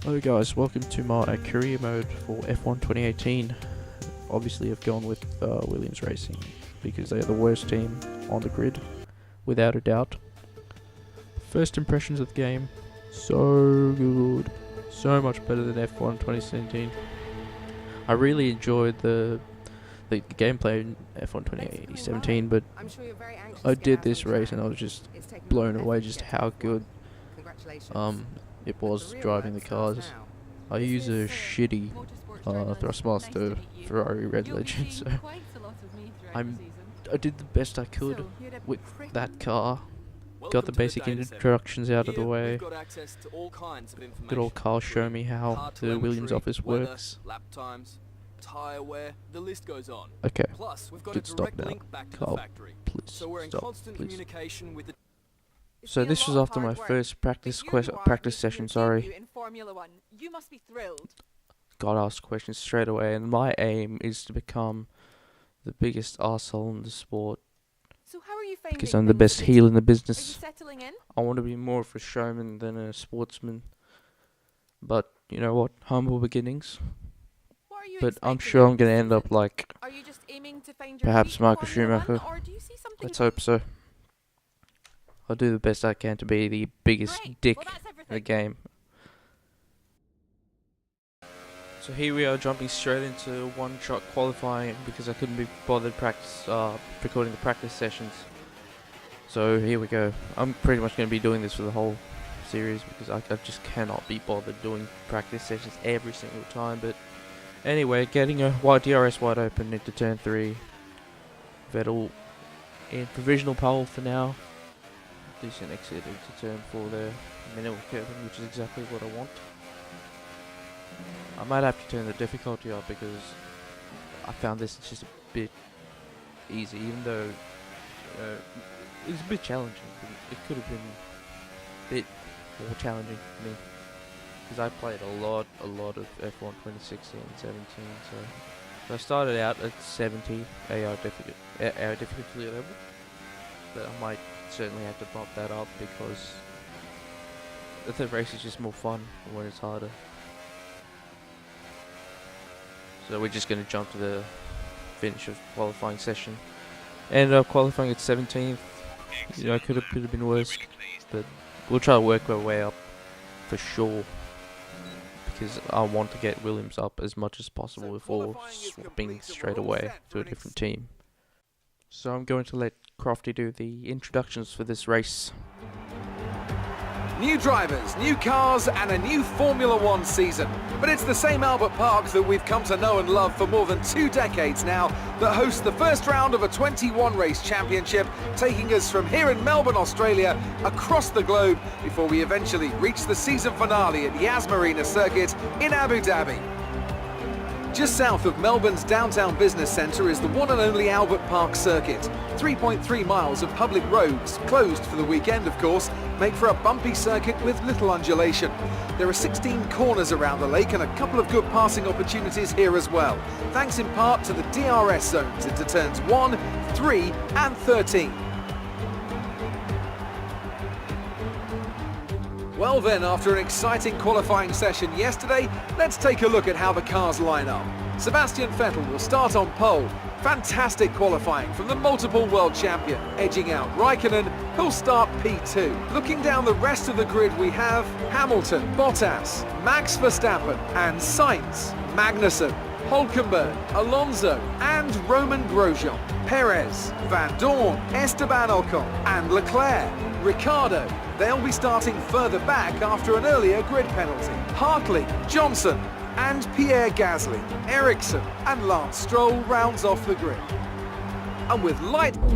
Hello guys, welcome to my career mode for F1 2018. Obviously I've gone with Williams Racing because they are the worst team on the grid, without a doubt. First impressions of the game, so good. So much better than F1 2017. I really enjoyed the gameplay in F1 2017, but I did this race and I was just blown away just how good it was driving the cars. I use a shitty Thrustmaster Ferrari Red Legend, so I did the best I could with that car. Got the basic introductions out of the way. Good old Carl show me how the Williams office works. Tire wear, the list goes on. Okay, Plus, we've got good, a stop direct now. link back to Carl, the factory. please So we're in stop, constant please. communication with the So this was after my first practice session, sorry. In Formula One, you must be thrilled. Got asked questions straight away, and my aim is to become the biggest arsehole in the sport, So how are you finding because I'm the things best at heel in the Are you business. settling in? I want to be more of a showman than a sportsman, but you know what, humble beginnings. What are you But I'm expecting sure out I'm of going to this end up season? like Are you just aiming to find your perhaps feet in Michael Formula One, Schumacher. or do you see something? Let's hope so. I'll do the best I can to be the biggest Great. dick Well, that's in the everything. game. So here we are, jumping straight into one-shot qualifying because I couldn't be bothered recording the practice sessions. So here we go. I'm pretty much going to be doing this for the whole series because I just cannot be bothered doing practice sessions every single time. But anyway, getting a DRS wide open into turn 3. Vettel in provisional pole for now. Decent exit into turn 4 there. Minimal curving, which is exactly what I want. I might have to turn the difficulty up because I found this just a bit easy, even though it's a bit challenging. But it could have been a bit more challenging for me because I played a lot of F1 2016 and 17. So I started out at 70 AR difficulty level, but I might certainly have to bump that up because the race is just more fun when it's harder. So we're just going to jump to the finish of qualifying session. Ended up qualifying at 17th. You know, could have been worse, but we'll try to work our way up for sure, because I want to get Williams up as much as possible before swapping straight away to a different team. So I'm going to let Crofty do the introductions for this race. New drivers, new cars and a new Formula One season. But it's the same Albert Park that we've come to know and love for more than 2 decades now that hosts the first round of a 21 race championship, taking us from here in Melbourne, Australia, across the globe before we eventually reach the season finale at Yas Marina Circuit in Abu Dhabi. Just south of Melbourne's downtown business centre is the one and only Albert Park Circuit. 3.3 miles of public roads, closed for the weekend of course, make for a bumpy circuit with little undulation. There are 16 corners around the lake and a couple of good passing opportunities here as well, thanks in part to the DRS zones into turns 1, 3 and 13. Well then, after an exciting qualifying session yesterday, let's take a look at how the cars line up. Sebastian Vettel will start on pole. Fantastic qualifying from the multiple world champion, edging out Raikkonen, who'll start P2. Looking down the rest of the grid, we have Hamilton, Bottas, Max Verstappen and Sainz, Magnussen, Hülkenberg, Alonso and Roman Grosjean, Perez, Van Dorn, Esteban Ocon and Leclerc, Ricciardo. They'll be starting further back after an earlier grid penalty. Hartley, Johnson and Pierre Gasly, Ericsson and Lance Stroll rounds off the grid. And with light... Okay,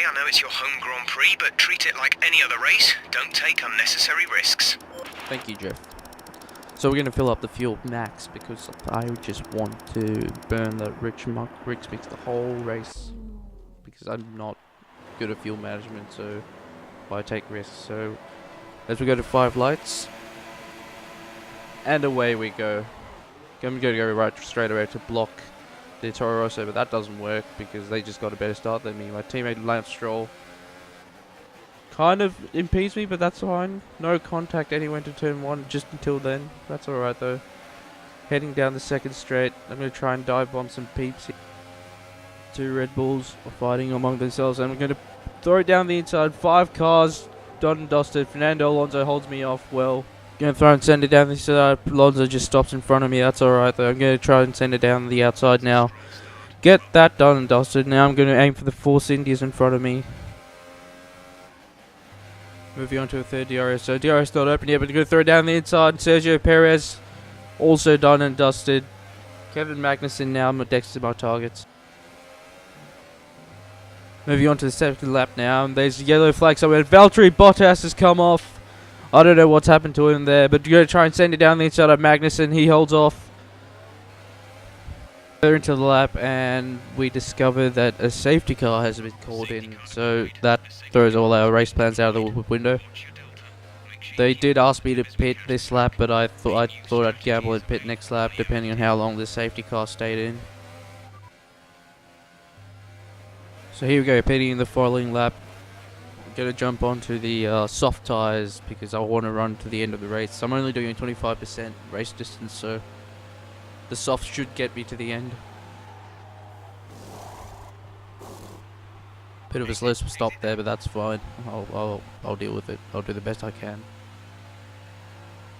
I know it's your home Grand Prix, but treat it like any other race. Don't take unnecessary risks. Thank you, Jeff. So we're going to fill up the fuel max because I just want to burn the rich mix the whole race because I'm not good at fuel management, so I take risks. So as we go to 5 lights, and away we go. I'm going to go right straight away to block the Toro Rosso, but that doesn't work because they just got a better start than me. My teammate Lance Stroll kind of impedes me, but that's fine. No contact anywhere to turn 1 just until then. That's alright though. Heading down the second straight, I'm going to try and dive bomb some peeps here. 2 Red Bulls are fighting among themselves, and I'm going to throw it down the inside. 5 cars, done and dusted. Fernando Alonso holds me off well. Going to throw and send it down the inside. Alonso just stops in front of me. That's alright though. I'm going to try and send it down the outside now. Get that done and dusted. Now I'm going to aim for the Force Indias in front of me. Moving on to a third DRS. So DRS not open yet, but I'm going to throw it down the inside. Sergio Perez also done and dusted. Kevin Magnussen now next to my targets. Moving on to the second lap now, and there's a yellow flag somewhere. Valtteri Bottas has come off. I don't know what's happened to him there, but you're going to try and send it down the inside of Magnussen. He holds off. Further into the lap, and we discover that a safety car has been called in, so that throws all our race plans out of the window. They did ask me to pit this lap, but I thought I'd gamble and pit next lap, depending on how long the safety car stayed in. So here we go, pitting in the following lap. I'm going to jump onto the soft tyres because I want to run to the end of the race. I'm only doing 25% race distance, so the softs should get me to the end. Bit of a slow stop there, but that's fine. I'll deal with it. I'll do the best I can.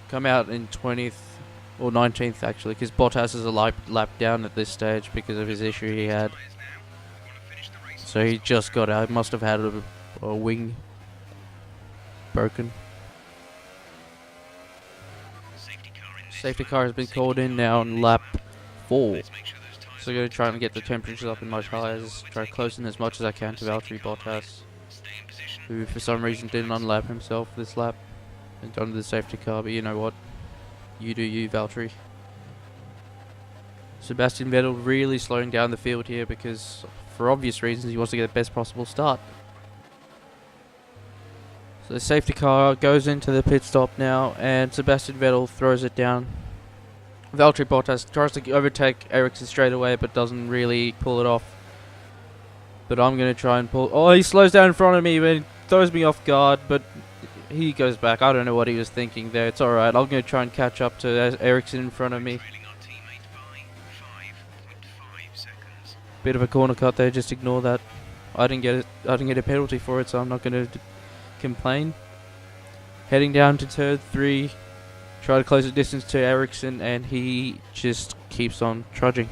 Come out in 20th or 19th actually, because Bottas is a lap down at this stage because of his issue he had. So he just got out. Must have had a wing broken. Safety car has been called in now on lap 4. So I'm going to try and get the temperatures up in my tyres. Try to close in as much as I can to Valtteri Bottas, who for some reason didn't unlap himself this lap and under the safety car, but you know what? You do you, Valtteri. Sebastian Vettel really slowing down the field here because, for obvious reasons, he wants to get the best possible start. So the safety car goes into the pit stop now, and Sebastian Vettel throws it down. Valtteri Bottas tries to overtake Ericsson straight away, but doesn't really pull it off. But I'm going to try and pull... Oh, he slows down in front of me, but he throws me off guard, but he goes back. I don't know what he was thinking there. It's alright. I'm going to try and catch up to Ericsson in front of me. Bit of a corner cut there, just ignore that. I didn't get a penalty for it, so I'm not going to complain. Heading down to turn 3, try to close the distance to Ericsson, and he just keeps on trudging.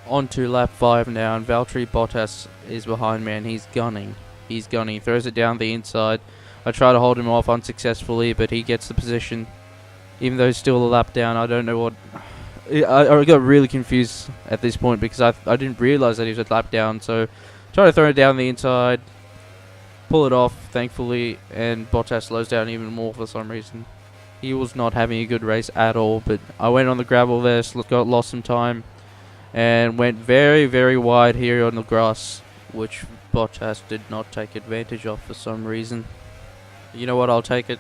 On to lap 5 now, and Valtteri Bottas is behind me, and he's gunning. He's gunning, throws it down the inside. I try to hold him off unsuccessfully, but he gets the position. Even though he's still a lap down, I don't know what... I got really confused at this point because I didn't realise that he was a lap down, so try to throw it down the inside, pull it off, thankfully, and Bottas slows down even more for some reason. He was not having a good race at all, but I went on the gravel there, lost some time, and went very, very wide here on the grass, which Bottas did not take advantage of for some reason. You know what, I'll take it.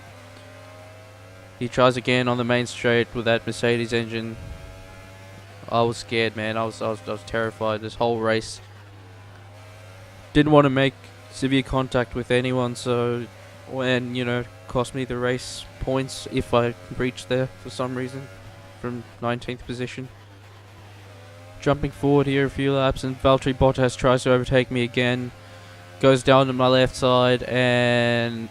He tries again on the main straight with that Mercedes engine. I was scared, man. I was terrified this whole race. Didn't want to make severe contact with anyone, so when, you know, cost me the race points if I reached there for some reason from 19th position. Jumping forward here a few laps, and Valtteri Bottas tries to overtake me again. Goes down to my left side and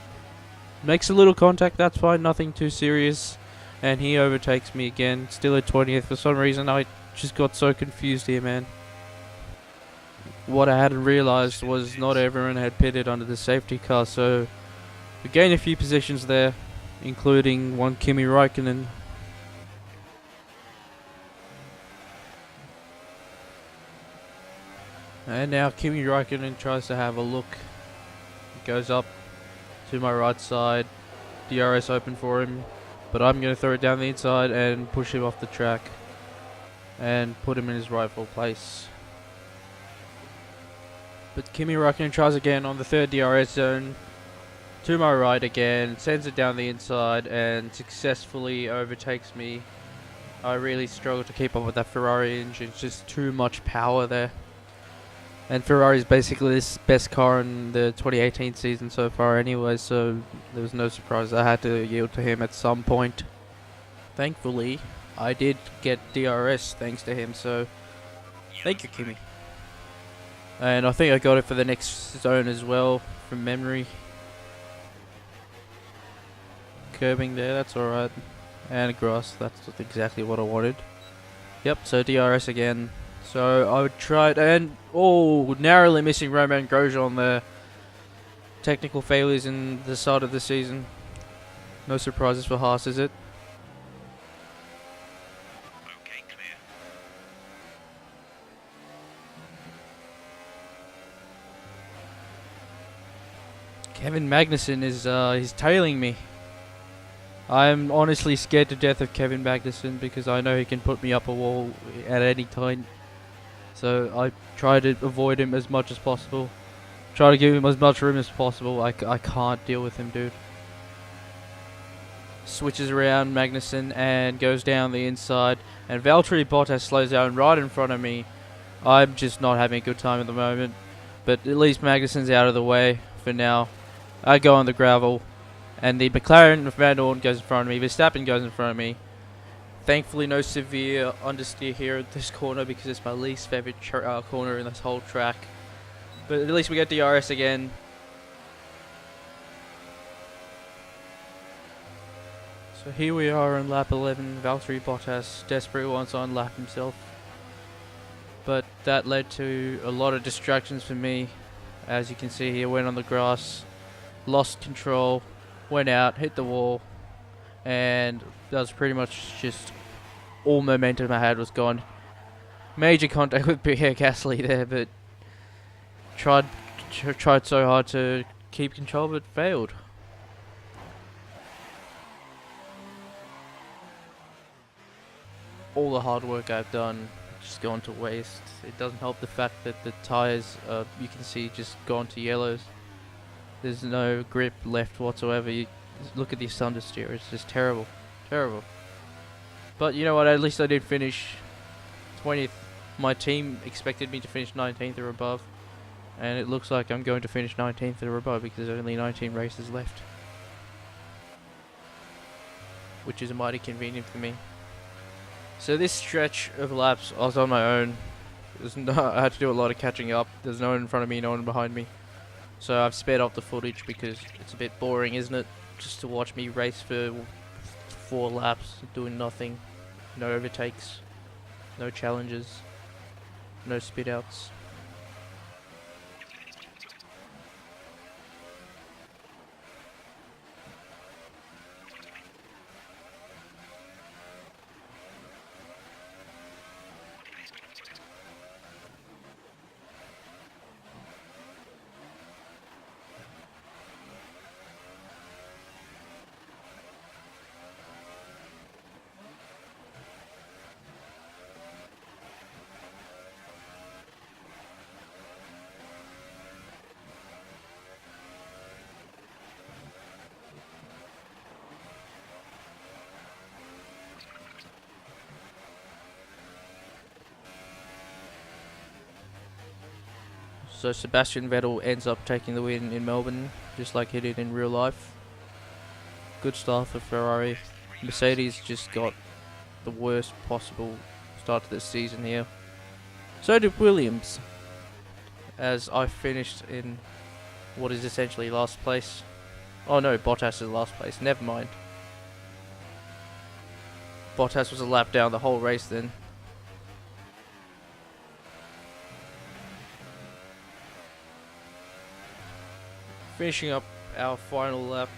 makes a little contact. That's fine, nothing too serious. And he overtakes me again, still at 20th. For some reason, I just got so confused here, man. What I hadn't realised was not everyone had pitted under the safety car, so we gained a few positions there, including one Kimi Räikkönen. And now Kimi Räikkönen tries to have a look. Goes up to my right side, DRS open for him, but I'm going to throw it down the inside and push him off the track and put him in his rightful place. But Kimi Räikkönen tries again on the third DRS zone, to my right again, sends it down the inside and successfully overtakes me. I really struggle to keep up with that Ferrari engine, it's just too much power there. And Ferrari's basically this best car in the 2018 season so far anyway, so there was no surprise I had to yield to him at some point. Thankfully, I did get DRS thanks to him, so thank you, Kimi. And I think I got it for the next zone as well, from memory. Curbing there, that's alright. And grass, that's exactly what I wanted. Yep, so DRS again. So I would try it, and narrowly missing Romain Grosjean there. Technical failures in the start of the season. No surprises for Haas, is it? Okay, clear. Kevin Magnussen is he's tailing me. I'm honestly scared to death of Kevin Magnussen because I know he can put me up a wall at any time. So I try to avoid him as much as possible. Try to give him as much room as possible. I can't deal with him, dude. Switches around Magnussen and goes down the inside. And Valtteri Bottas slows down right in front of me. I'm just not having a good time at the moment. But at least Magnussen's out of the way for now. I go on the gravel. And the McLaren of Van Dorn goes in front of me. Verstappen goes in front of me. Thankfully, no severe understeer here at this corner because it's my least favorite corner in this whole track. But at least we get DRS again. So here we are on lap 11. Valtteri Bottas desperately wants to unlap himself. But that led to a lot of distractions for me. As you can see here, went on the grass, lost control, went out, hit the wall, and that was pretty much just all momentum I had was gone. Major contact with Pierre Gasly there, but tried so hard to keep control, but failed. All the hard work I've done just gone to waste. It doesn't help the fact that the tires, you can see, just gone to yellows. There's no grip left whatsoever. You look at this understeer, it's just terrible. Terrible. But you know what, at least I did finish 20th. My team expected me to finish 19th or above. And it looks like I'm going to finish 19th or above because there's only 19 races left. Which is mighty convenient for me. So this stretch of laps, I was on my own. I had to do a lot of catching up. There's no one in front of me, no one behind me. So I've sped up the footage because it's a bit boring, isn't it? Just to watch me race for 4 laps, doing nothing. No overtakes, no challenges, no spit outs. So Sebastian Vettel ends up taking the win in Melbourne, just like he did in real life. Good start for Ferrari. Mercedes just got the worst possible start to this season here. So did Williams, as I finished in what is essentially last place. Oh no, Bottas is last place, never mind. Bottas was a lap down the whole race then. Finishing up our final lap.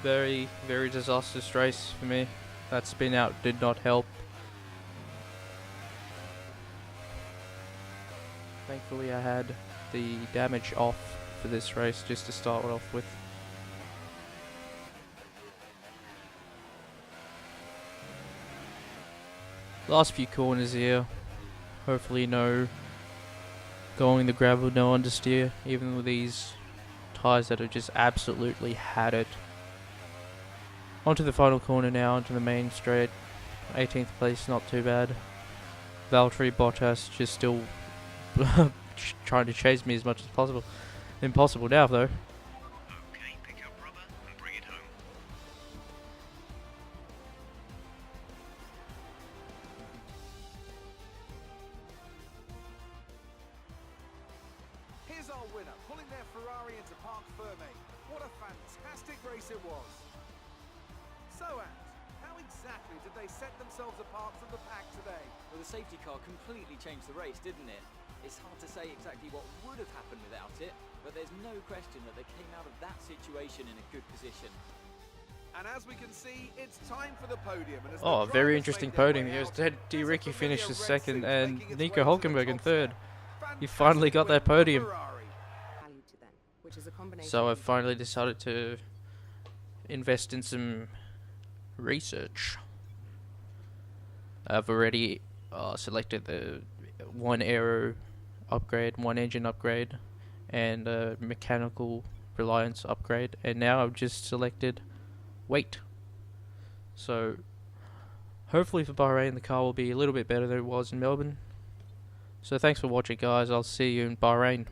Very, very disastrous race for me. That spin out did not help. Thankfully I had the damage off for this race just to start off with. Last few corners here. Hopefully no going the gravel, no understeer, even with these tyres that have just absolutely had it. Onto the final corner now, onto the main straight. 18th place, not too bad. Valtteri Bottas just still trying to chase me as much as possible. Impossible now, though. Okay, pick up rubber and bring it home. Here's our winner, pulling their Ferrari into Parc Ferme. What a fantastic race it was. So, Ant, how exactly did they set themselves apart from the pack today? Well, the safety car completely changed the race, didn't it? It's hard to say exactly what would have happened without it, but there's no question that they came out of that situation in a good position. And as we can see, it's time for the podium. And as Oh, the very drivers interesting make their podium. way Here's out, Teddy there's a Ricky finished familiar the red second, suit and making its Nico way to the Hulkenberg in top third. spot. He finally got that Fantastic win podium. for Ferrari. Value to them, which is a combination. So I've of- finally decided to invest in some research. I've already selected the one aero upgrade, one engine upgrade, and a mechanical reliance upgrade, and now I've just selected weight. So hopefully for Bahrain the car will be a little bit better than it was in Melbourne. So thanks for watching, guys. I'll see you in Bahrain.